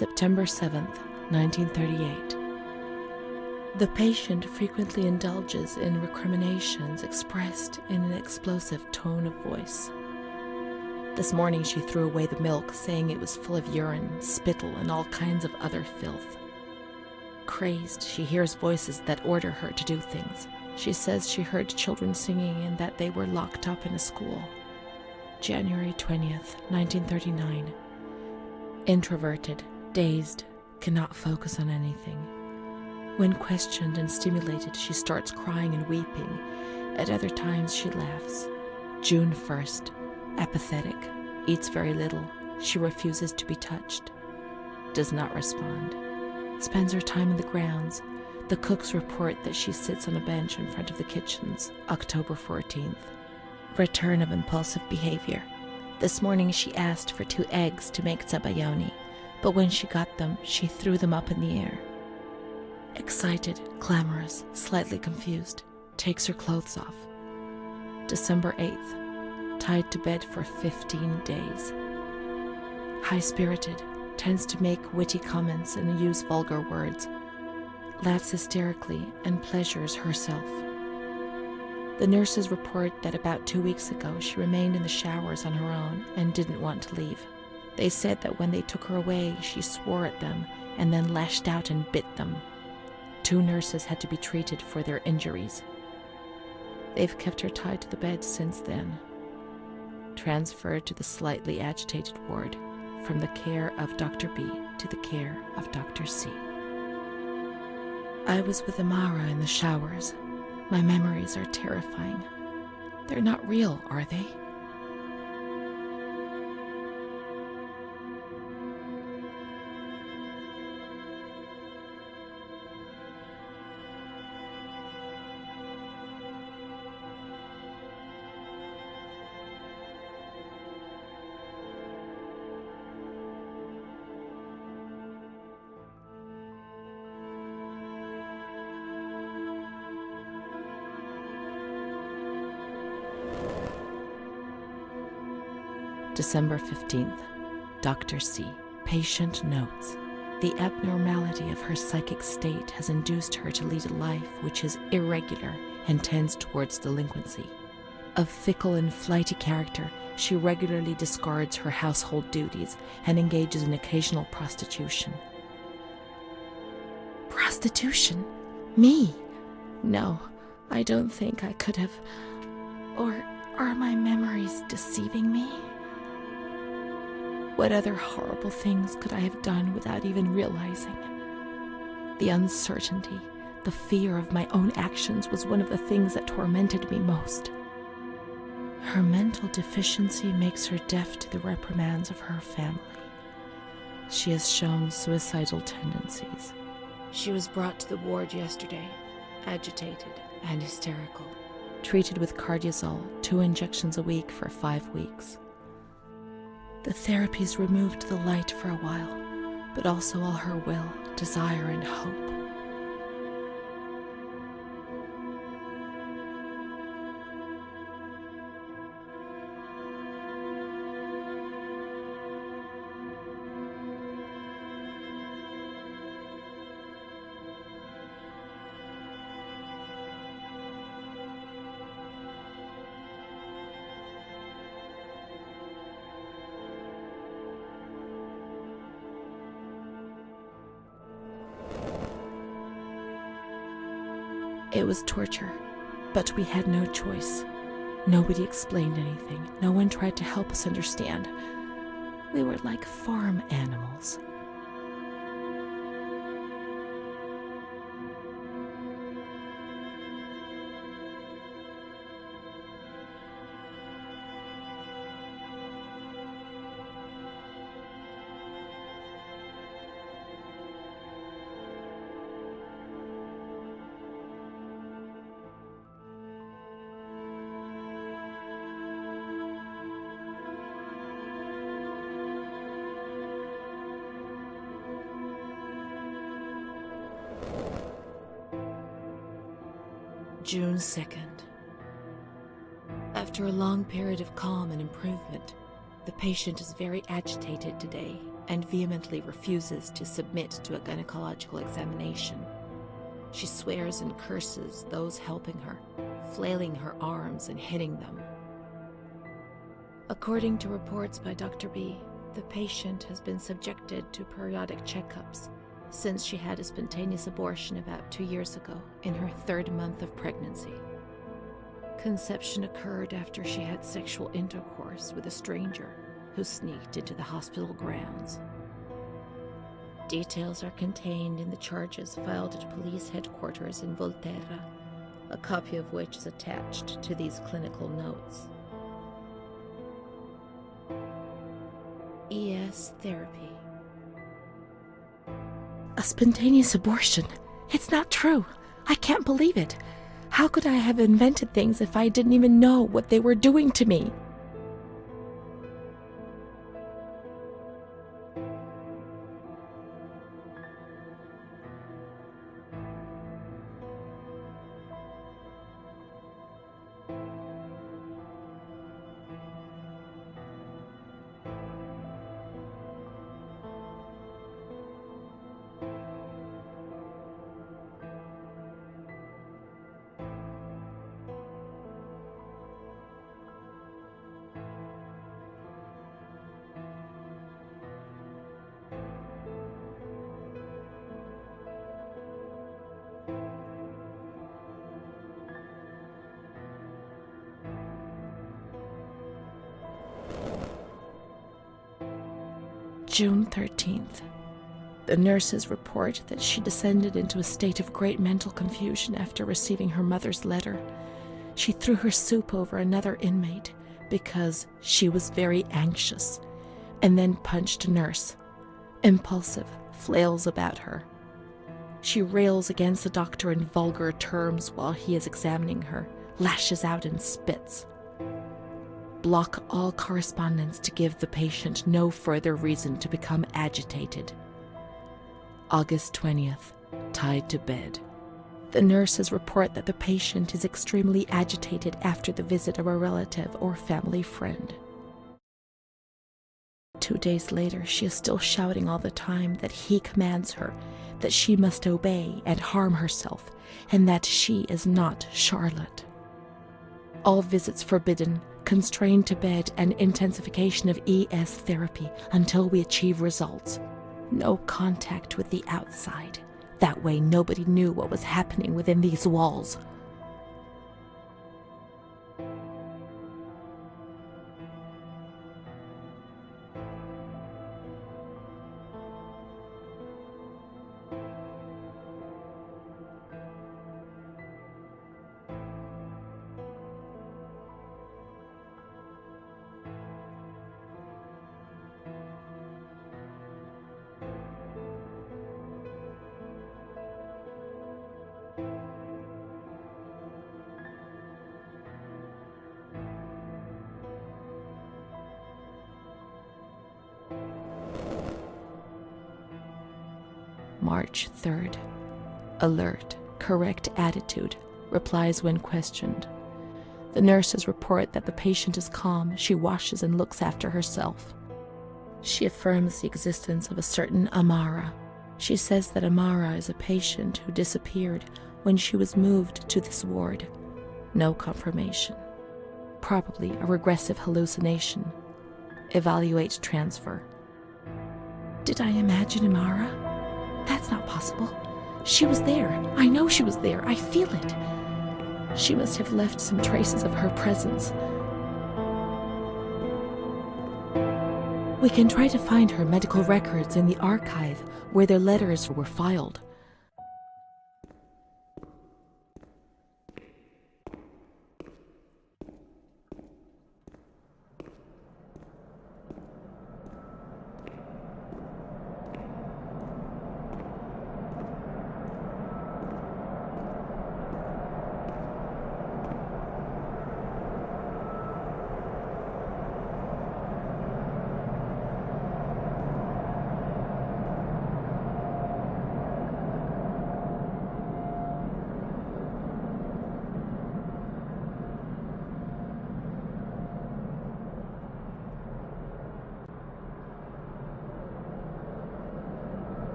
September 7th, 1938. The patient frequently indulges in recriminations expressed in an explosive tone of voice. This morning she threw away the milk, saying it was full of urine, spittle, and all kinds of other filth. Crazed, she hears voices that order her to do things. She says she heard children singing and that they were locked up in a school. January 20th, 1939. Introverted, dazed, cannot focus on anything. When questioned and stimulated, she starts crying and weeping. At other times, she laughs. June 1st. Apathetic. Eats very little. She refuses to be touched. Does not respond. Spends her time in the grounds. The cooks report that she sits on a bench in front of the kitchens. October 14th. Return of impulsive behavior. This morning she asked for 2 eggs to make tzabayoni, but when she got them, she threw them up in the air. Excited, clamorous, slightly confused, takes her clothes off. December 8th, tied to bed for 15 days. High-spirited, tends to make witty comments and use vulgar words, laughs hysterically and pleasures herself. The nurses report that about 2 weeks ago she remained in the showers on her own and didn't want to leave. They said that when they took her away, she swore at them and then lashed out and bit them. 2 nurses had to be treated for their injuries. They've kept her tied to the bed since then. Transferred to the slightly agitated ward, from the care of Dr. B to the care of Dr. C. I was with Amara in the showers. My memories are terrifying. They're not real, are they? December 15th. Dr. C. Patient notes. The abnormality of her psychic state has induced her to lead a life which is irregular and tends towards delinquency. Of fickle and flighty character, she regularly discards her household duties and engages in occasional prostitution. Prostitution? Me? No, I don't think I could have. Or are my memories deceiving me? What other horrible things could I have done without even realizing? The uncertainty, the fear of my own actions was one of the things that tormented me most. Her mental deficiency makes her deaf to the reprimands of her family. She has shown suicidal tendencies. She was brought to the ward yesterday, agitated and hysterical. Treated with cardiazol, 2 injections a week for 5 weeks. The therapies removed the light for a while, but also all her will, desire, and hope. It was torture, but we had no choice. Nobody explained anything. No one tried to help us understand. We were like farm animals. June 2nd. After a long period of calm and improvement, the patient is very agitated today and vehemently refuses to submit to a gynecological examination. She swears and curses those helping her, flailing her arms and hitting them. According to reports by Dr. B, the patient has been subjected to periodic checkups since she had a spontaneous abortion about 2 years ago in her 3rd month of pregnancy. Conception occurred after she had sexual intercourse with a stranger who sneaked into the hospital grounds. Details are contained in the charges filed at police headquarters in Volterra, a copy of which is attached to these clinical notes. ES therapy. A spontaneous abortion? It's not true. I can't believe it. How could I have invented things if I didn't even know what they were doing to me? June 13th. The nurses report that she descended into a state of great mental confusion after receiving her mother's letter. She threw her soup over another inmate because she was very anxious, and then punched a nurse. Impulsive, flails about her. She rails against the doctor in vulgar terms while he is examining her, lashes out and spits. Block all correspondence to give the patient no further reason to become agitated. August 20th, tied to bed. The nurses report that the patient is extremely agitated after the visit of a relative or family friend. 2 days later, she is still shouting all the time that he commands her, that she must obey and harm herself, and that she is not Charlotte. All visits forbidden, constrained to bed, and intensification of ES therapy until we achieve results. No contact with the outside. That way nobody knew what was happening within these walls. March 3rd. Alert, correct attitude, replies when questioned. The nurses report that the patient is calm, she washes and looks after herself. She affirms the existence of a certain Amara. She says that Amara is a patient who disappeared when she was moved to this ward. No confirmation. Probably a regressive hallucination. Evaluate transfer. Did I imagine Amara? That's not possible. She was there. I know she was there. I feel it. She must have left some traces of her presence. We can try to find her medical records in the archive where their letters were filed.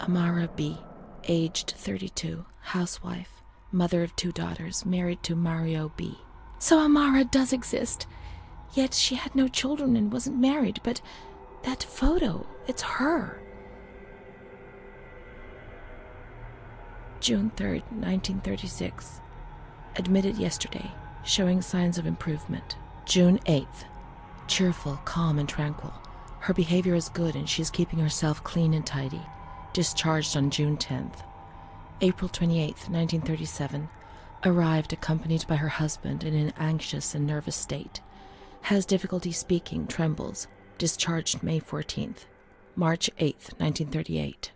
Amara B., aged 32, housewife, mother of 2 daughters, married to Mario B. So Amara does exist. Yet she had no children and wasn't married, but that photo, it's her. June 3rd, 1936. Admitted yesterday, showing signs of improvement. June 8th. Cheerful, calm, and tranquil. Her behavior is good and she's keeping herself clean and tidy. Discharged on June 10th. April 28th, 1937. Arrived accompanied by her husband in an anxious and nervous state. Has difficulty speaking, trembles. Discharged May 14th. March 8th, 1938.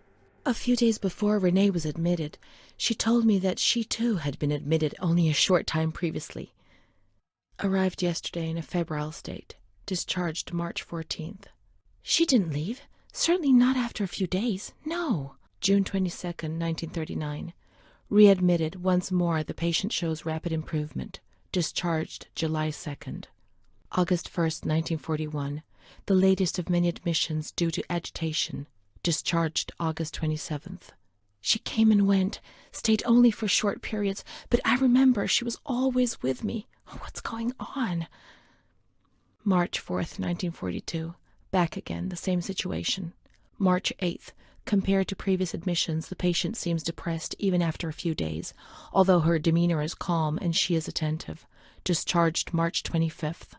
A few days before Renee was admitted, she told me that she too had been admitted only a short time previously. Arrived yesterday in a febrile state. Discharged March 14th. She didn't leave. Certainly not after a few days. No. June 22nd, 1939. Readmitted once more. The patient shows rapid improvement. Discharged July 2nd. August 1st, 1941. The latest of many admissions due to agitation. Discharged August 27th. She came and went, stayed only for short periods, but I remember she was always with me. What's going on? March 4th, 1942. Back again, the same situation. March 8th. Compared to previous admissions, the patient seems depressed even after a few days, although her demeanor is calm and she is attentive. Discharged March 25th.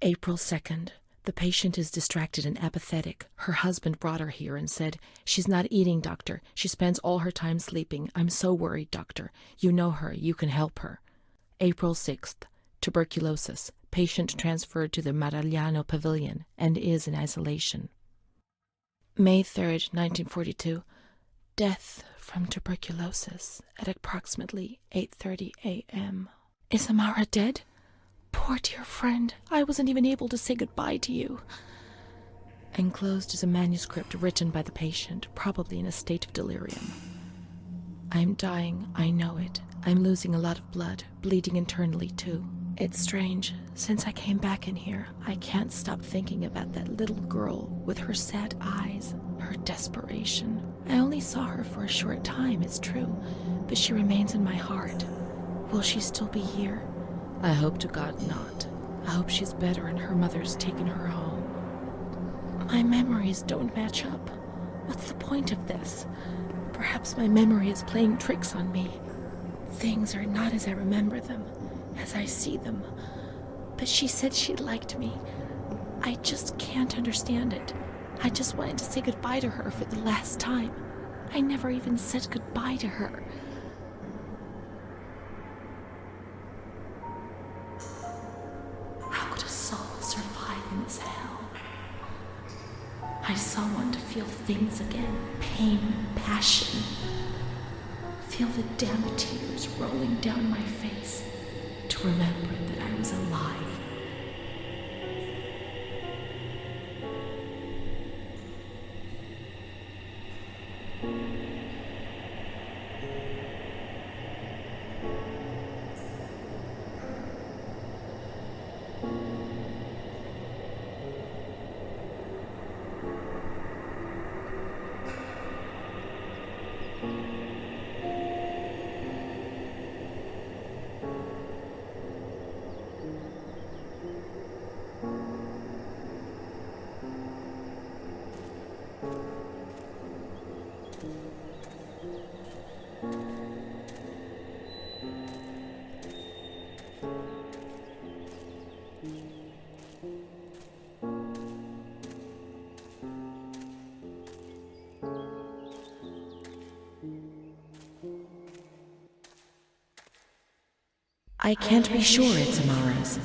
April 2nd. The patient is distracted and apathetic. Her husband brought her here and said, "She's not eating, doctor. She spends all her time sleeping. I'm so worried, doctor. You know her. You can help her." April 6th. Tuberculosis. Patient transferred to the Maragliano Pavilion and is in isolation. May 3rd, 1942. Death from tuberculosis at approximately 8:30 a.m. Is Amara dead? Poor dear friend, I wasn't even able to say goodbye to you. Enclosed is a manuscript written by the patient, probably in a state of delirium. I'm dying, I know it. I'm losing a lot of blood, bleeding internally too. It's strange. Since I came back in here, I can't stop thinking about that little girl with her sad eyes, her desperation. I only saw her for a short time, it's true, but she remains in my heart. Will she still be here? I hope to God not. I hope she's better and her mother's taken her home. My memories don't match up. What's the point of this? Perhaps my memory is playing tricks on me. Things are not as I remember them, as I see them. But she said she liked me. I just can't understand it. I just wanted to say goodbye to her for the last time. I never even said goodbye to her. How could a soul survive in this hell? I so want to feel things again. Pain, passion. Feel the damn tears rolling down my face. To remember that I was alive. I can't be sure it's Amara's.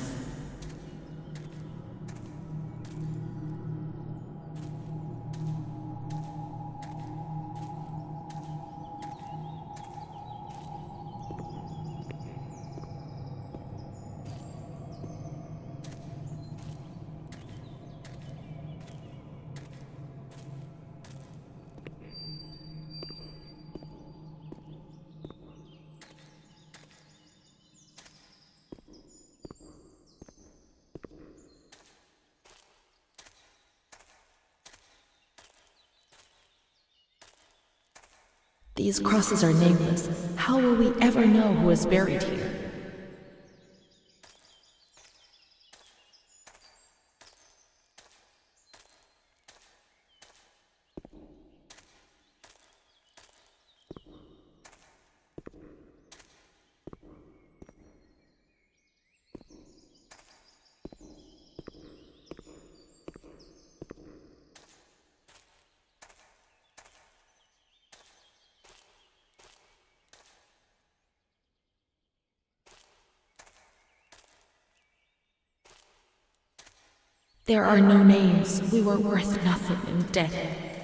These crosses are nameless. How will we ever know who is buried here? There are no names. We were worth nothing in death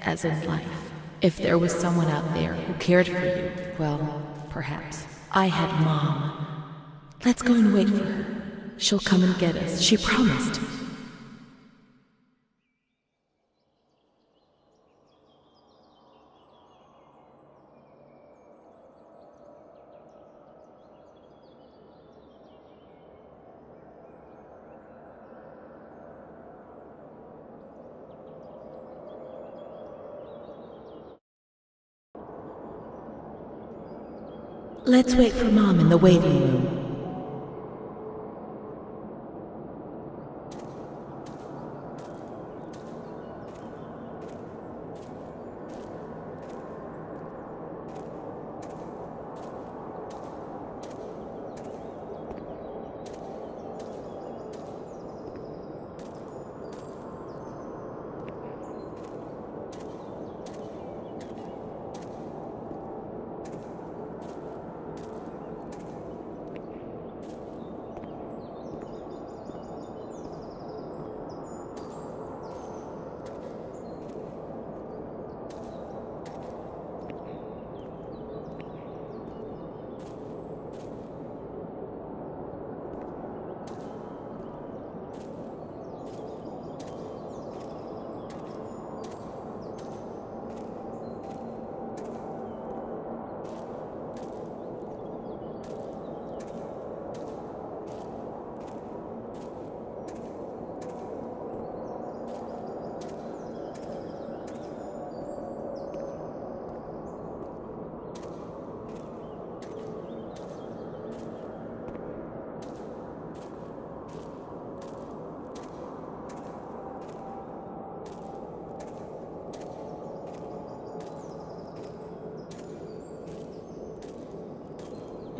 as in life. If there was someone out there who cared for you, well, perhaps. I had Mom. Let's go and wait for her. She'll come and get us. She promised. Let's wait for Mom in the waiting room.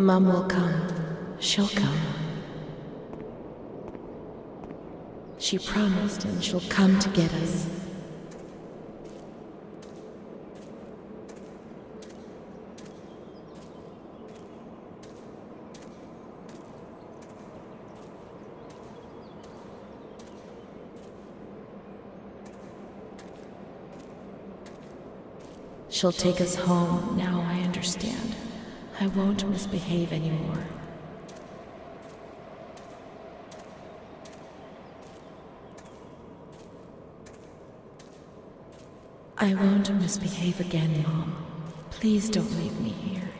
Mom will come. She'll come. She promised, and she'll come to get us. She'll take us home. Now I understand. I won't misbehave anymore. I won't misbehave again, Mom. Please don't leave me here.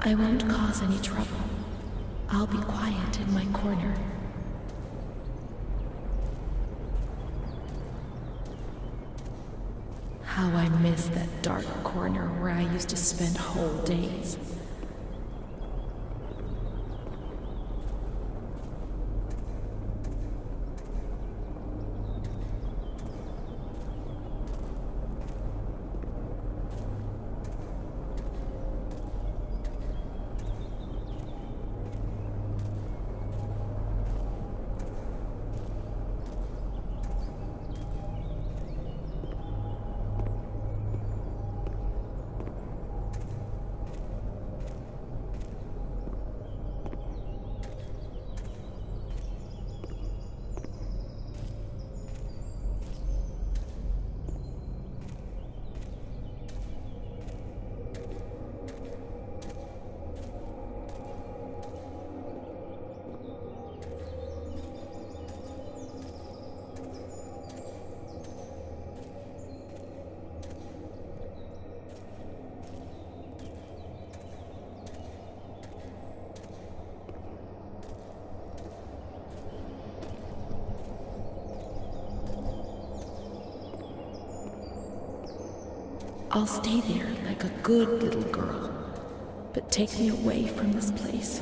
I won't cause any trouble. I'll be quiet in my corner. How I miss that dark corner where I used to spend whole days. I'll stay there like a good little girl, but take me away from this place.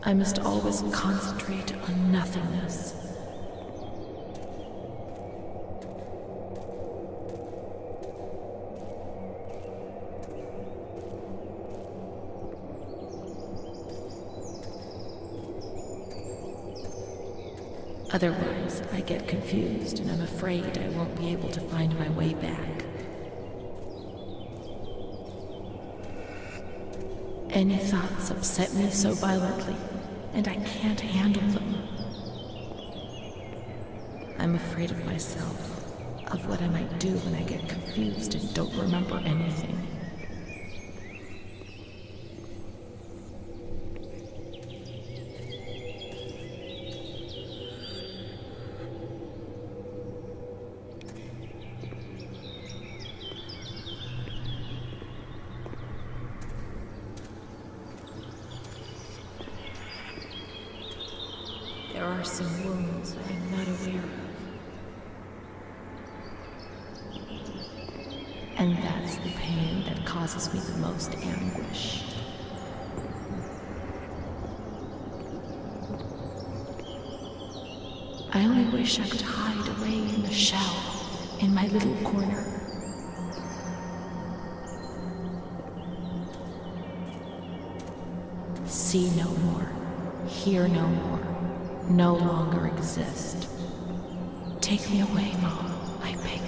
I must always concentrate on nothingness. Otherwise, I get confused and I'm afraid I won't be able to find my way back. Any thoughts upset me so violently, and I can't handle them. I'm afraid of myself, of what I might do when I get confused and don't remember anything. There are some wounds I'm not aware of. And that's the pain that causes me the most anguish. I only wish I could hide away in the shell, in my little corner. See no more, hear no more. No longer exist. Take me away, Mom, I beg